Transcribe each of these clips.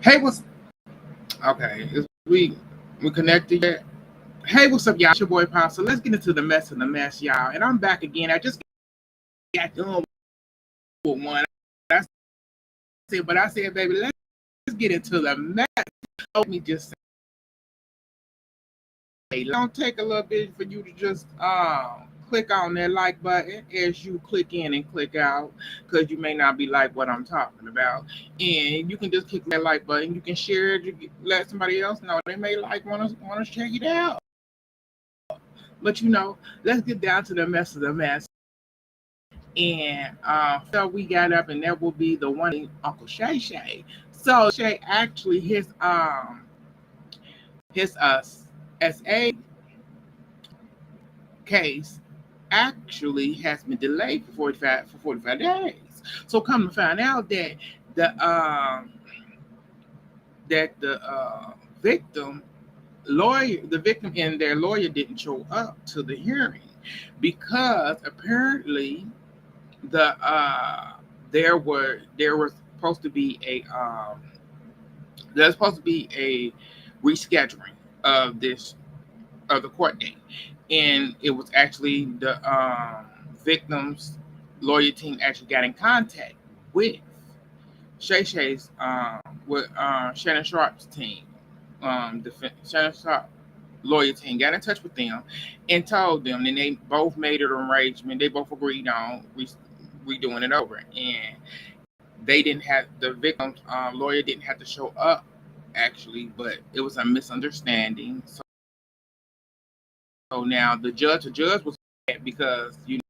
Hey, what's okay? We connected yet? Hey, what's up, y'all? It's your boy Pop. So let's get into the mess of the mess, y'all. And I'm back again. I just got done with one. I said, baby, let's get into the mess. Let me just say, don't take a little bit for you to just click on that like button as you click in and click out, because you may not be like what I'm talking about. And you can just click that like button. You can share it. You can let somebody else know they may like want to check it out. But let's get down to the mess of the mess. And so we got up, and that will be the one Uncle Shay Shay. So Shay actually his SA case actually has been delayed for 45 days. So come to find out that the victim the victim and their lawyer didn't show up to the hearing because apparently the there was supposed to be there's supposed to be a rescheduling of this of the court date, and it was actually the victim's lawyer team actually got in contact with Shay Shay's with Shannon Sharpe's team, Shannon Sharpe lawyer team got in touch with them and told them, and they both made an arrangement. They both agreed on redoing it over, and they didn't have the victim's lawyer didn't have to show up actually, but it was a misunderstanding. So now the judge was mad because it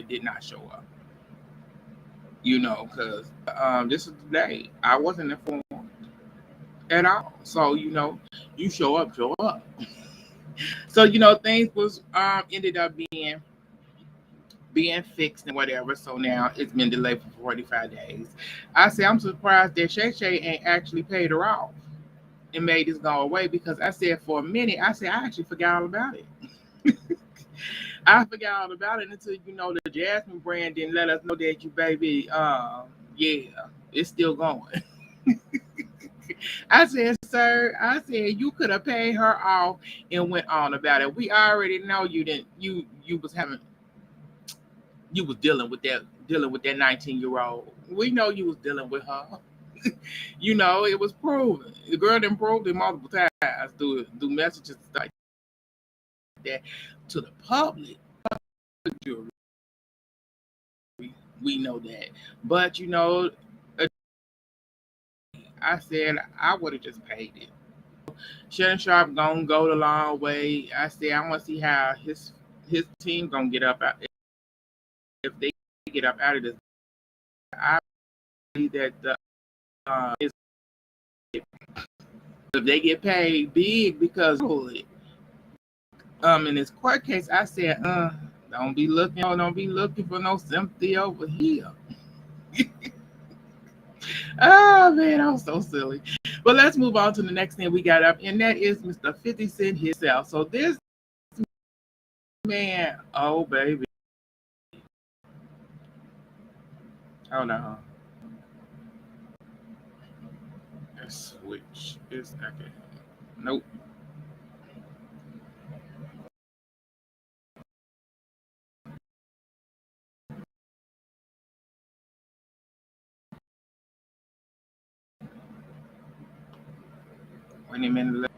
did not show up. Because this is the day I wasn't informed at all. So you show up. So things was ended up being fixed and whatever. So now it's been delayed for 45 days. I say I'm surprised that Shay Shay ain't actually paid her off and made this go away, because I said for a minute, I said I actually forgot all about it. I forgot all about it until the Jasmine brand didn't let us know that you baby, yeah, it's still going. I said, sir, I said you could have paid her off and went on about it. We already know you didn't you was dealing with that 19-year-old. We know you was dealing with her. It was proven. The girl didn't prove it multiple times through messages and stuff like that to the public. Jury, we know that. But I said I would have just paid it. Shannon Sharpe gonna go the long way. I said I want to see how his team gonna get up out if they get up out of this. I believe that if they get paid big because in this court case, I said don't be looking for no sympathy over here. Oh man, I'm so silly. But let's move on to the next thing we got up, and that is Mr. 50 Cent himself. So this man, oh baby, hold on, let's switch. It's okay. Nope. Wait a minute.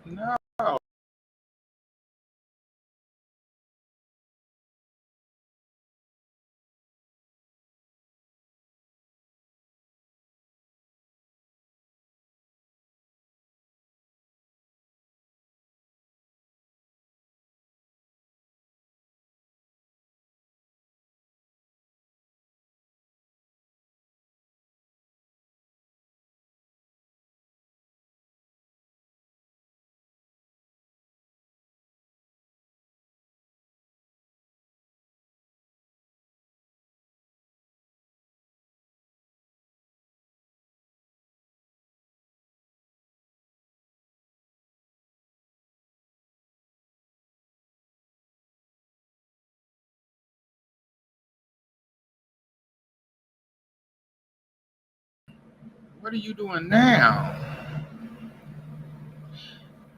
No. What are you doing now?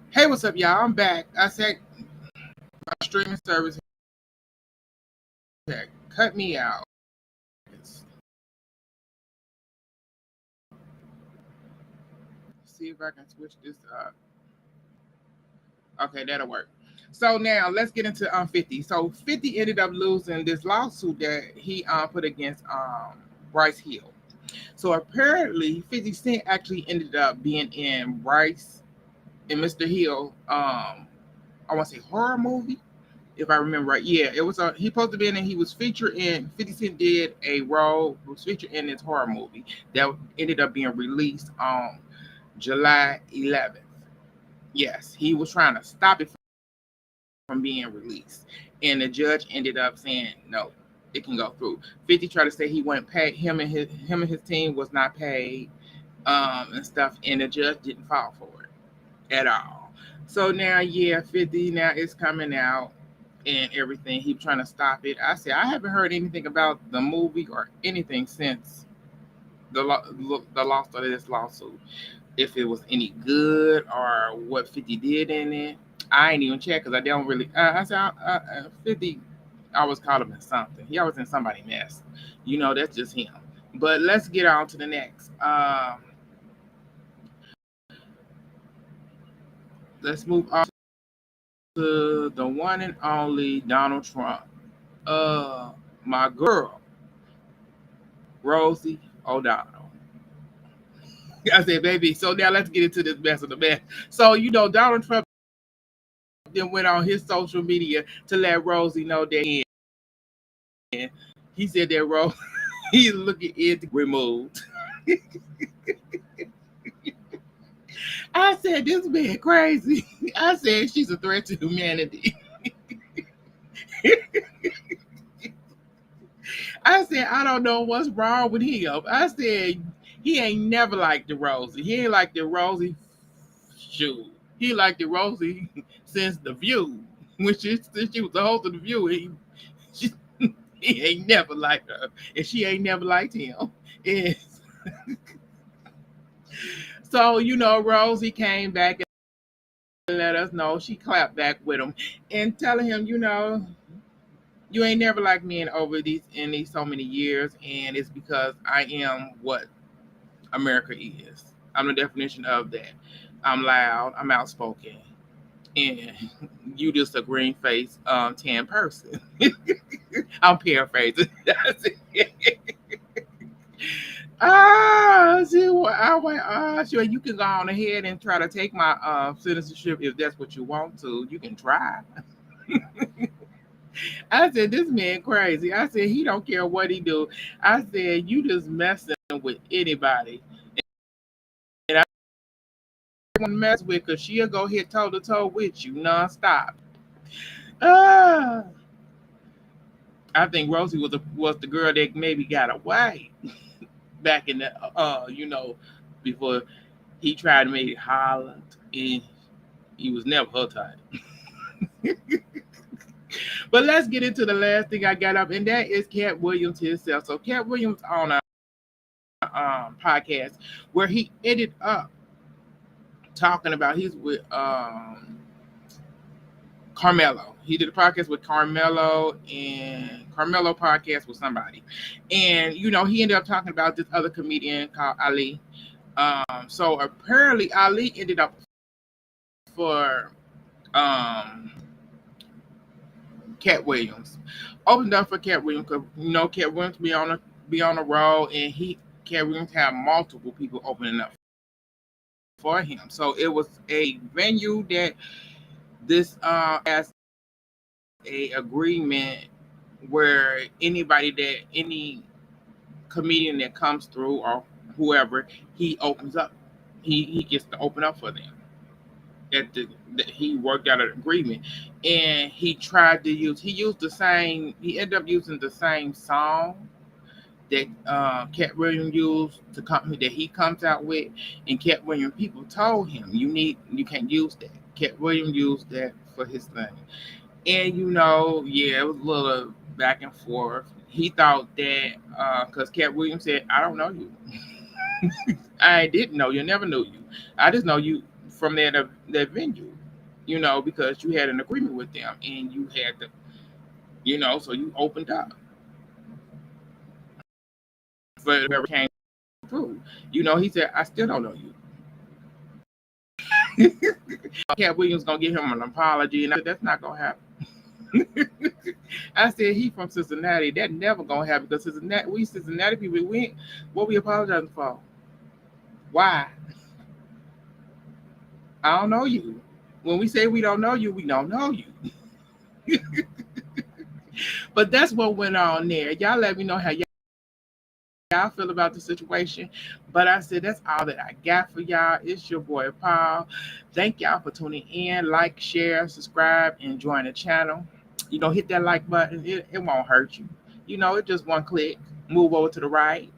Hey, what's up, y'all? I'm back. I said my streaming service had cut me out. Let's see if I can switch this up. Okay, that'll work. So now let's get into 50. So 50 ended up losing this lawsuit that he put against Bryce Hill. So apparently 50 Cent actually ended up being in Bryce and Mr. Hill I want to say horror movie, if I remember right. Yeah, it was he supposed to be in and he was featured in 50 Cent did a role, was featured in this horror movie that ended up being released on July 11th. Yes, he was trying to stop it from being released. And the judge ended up saying no, it can go through. 50 tried to say he wasn't paid, him and his team was not paid, and stuff, and the judge didn't fall for it at all. So now, yeah, 50 now it's coming out and everything. He trying to stop it. I said I haven't heard anything about the movie or anything since the loss of this lawsuit. If it was any good or what 50 did in it, I ain't even check because I don't really. I said 50. I always call him in something. He always in somebody's mess. That's just him. But let's get on to the next. Let's move on to the one and only Donald Trump. My girl, Rosie O'Donnell. I said, baby. So now let's get into this mess of the mess. So Donald Trump then went on his social media to let Rosie know that he said that Rose he's looking into removed. I said, this man crazy. I said she's a threat to humanity. I said, I don't know what's wrong with him. I said, he ain't never liked the Rosie. He ain't like the Rosie shoot. He liked the Rosie since The View. Since she was the host of The View, she, he ain't never liked her. And she ain't never liked him. And so, Rosie came back and let us know. She clapped back with him and telling him, you ain't never liked me in these so many years, and it's because I am what America is. I'm the definition of that. I'm loud, I'm outspoken, and you just a green face, tan person. I'm paraphrasing. I went, sure, you can go on ahead and try to take my citizenship if that's what you want to. You can try. I said, this man crazy. I said, he don't care what he do. I said, you just messing with anybody. And I want to mess with because she'll go hit toe to toe with you nonstop. Ah, I think Rosie was the girl that maybe got away back in the before he tried to make it Holland, and he was never her type. But let's get into the last thing I got up, and that is Katt Williams himself. So Katt Williams on a podcast where he ended up talking about he's with Carmelo. He did a podcast with Carmelo, and Carmelo podcast with somebody. And he ended up talking about this other comedian called Ali. So apparently Ali ended up for Katt Williams. Opened up for Katt Williams because Katt Williams be on a roll, and Katt Williams had multiple people opening up for him. So it was a venue that this has a agreement where any comedian that comes through or whoever he opens up, he gets to open up for them. He worked out an agreement, and he ended up using the same song that Katt Williams used to company that he comes out with, and Katt Williams people told him you can't use that. Katt Williams used that for his thing, and it was a little back and forth. He thought that because Katt Williams said, I don't know you. I didn't know you, never knew you. I just know you from that venue, because you had an agreement with them and you had to, so you opened up for whoever came through. He said, I still don't know you. Cat Williams gonna give him an apology, and I said, that's not gonna happen. I said, he from Cincinnati. That never gonna happen because Cincinnati people, what we apologizing for? Why? I don't know you. When we say we don't know you, we don't know you. But that's what went on there. Y'all let me know how y'all feel about the situation. But I said that's all that I got for y'all. It's your boy Paul. Thank y'all for tuning in. Like, share, subscribe, and join the channel. Hit that like button. It won't hurt you. It's just one click. Move over to the right.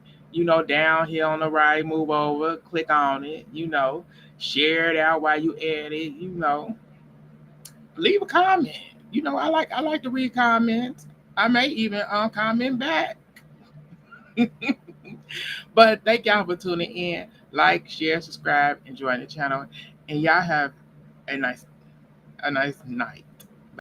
Down here on the right, move over, click on it. Share it out while you at it. Leave a comment. I like to read comments. I may even comment back. But thank y'all for tuning in. Like, share, subscribe, and join the channel. And y'all have a nice night.